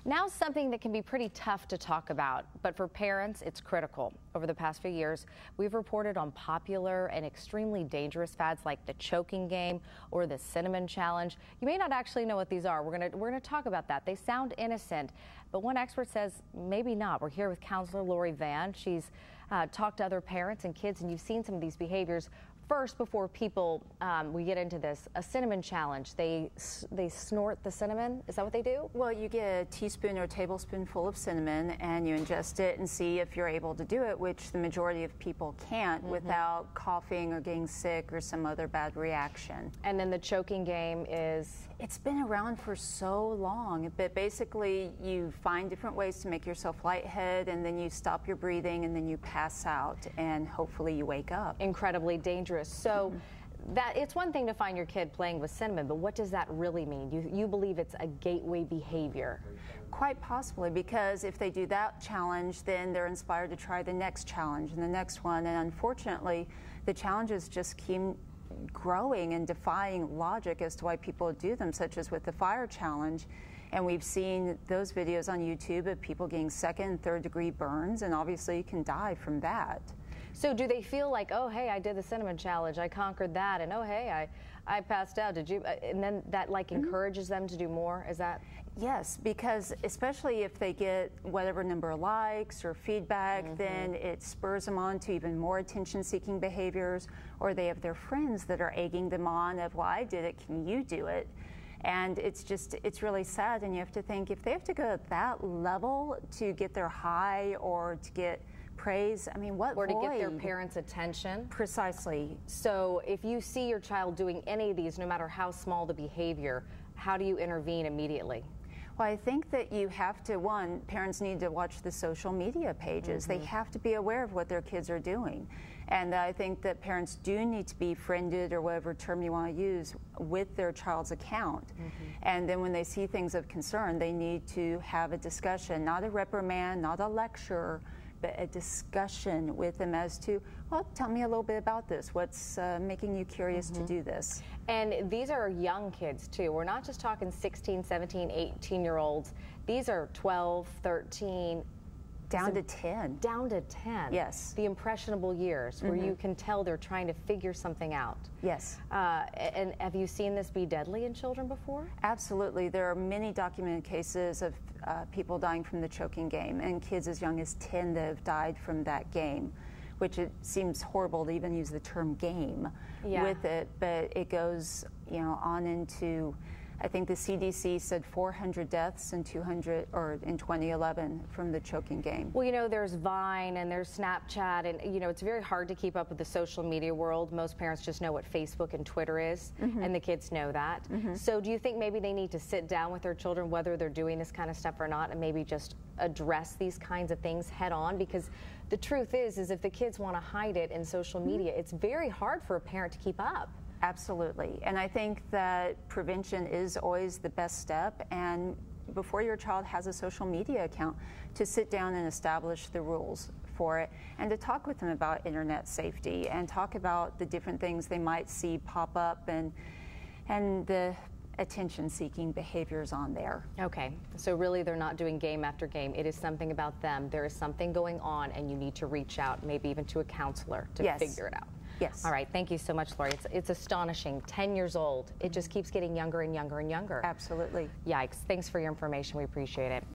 Now something that can be pretty tough to talk about, but for parents, it's critical. Over the past few years, we've reported on popular and extremely dangerous fads like the choking game or the cinnamon challenge. You may not actually know what these are. We're gonna talk about that. They sound innocent, but one expert says maybe not. We're here with counselor Lori Vann. She's talked to other parents and kids, and you've seen some of these behaviors. First, before we get into this, a cinnamon challenge. They snort the cinnamon. Is that what they do? Well, you get a teaspoon or a tablespoonful of cinnamon and you ingest it and see if you're able to do it, which the majority of people can't without coughing or getting sick or some other bad reaction. And then the choking game is? It's been around for so long, but basically you find different ways to make yourself lightheaded, and then you stop your breathing and then you pass out and hopefully you wake up. Incredibly dangerous. So that it's one thing to find your kid playing with cinnamon, but what does that really mean? You believe it's a gateway behavior? Quite possibly, because if they do that challenge, then they're inspired to try the next challenge and the next one. And unfortunately, the challenges just keep growing and defying logic as to why people do them, such as with the fire challenge. And we've seen those videos on YouTube of people getting second and third degree burns, and obviously you can die from that. So do they feel like, oh, hey, I did the cinnamon challenge, I conquered that, and oh, hey, I passed out, did you? And then that like encourages them to do more, is that? Yes, because especially if they get whatever number of likes or feedback, then it spurs them on to even more attention-seeking behaviors, or they have their friends that are egging them on of, well, I did it, can you do it? And it's really sad, and you have to think, if they have to go at that level to get their high or to get praise, I mean, what or to get their parents' attention? Precisely. So if you see your child doing any of these, no matter how small the behavior, how do you intervene immediately? Well, I think that you have to, one, parents need to watch the social media pages. They have to be aware of what their kids are doing. And I think that parents do need to be friended, or whatever term you want to use, with their child's account. And then when they see things of concern, they need to have a discussion, not a reprimand, not a lecture, but a discussion with them as to, well, tell me a little bit about this. What's making you curious to do this? And these are young kids, too. We're not just talking 16, 17, 18-year-olds. These are 12, 13. Down to 10. Down to 10. Yes. The impressionable years where you can tell they're trying to figure something out. Yes. And have you seen this be deadly in children before? Absolutely. There are many documented cases of people dying from the choking game, and kids as young as 10 that have died from that game, which it seems horrible to even use the term game with it, but it goes, on into, I think the CDC said 400 deaths in 2011 from the choking game. Well, there's Vine and there's Snapchat, and it's very hard to keep up with the social media world. Most parents just know what Facebook and Twitter is, and the kids know that. So do you think maybe they need to sit down with their children, whether they're doing this kind of stuff or not, and maybe just address these kinds of things head on? Because the truth is if the kids want to hide it in social media, it's very hard for a parent to keep up. Absolutely. And I think that prevention is always the best step, and before your child has a social media account, to sit down and establish the rules for it, and to talk with them about internet safety, and talk about the different things they might see pop up, and the attention-seeking behaviors on there. Okay, so really they're not doing game after game. It is something about them. There is something going on, and you need to reach out, maybe even to a counselor to figure it out. Yes. All right, thank you so much, Lori. It's astonishing. 10 years old. It just keeps getting younger and younger and younger. Absolutely. Yikes. Thanks for your information. We appreciate it.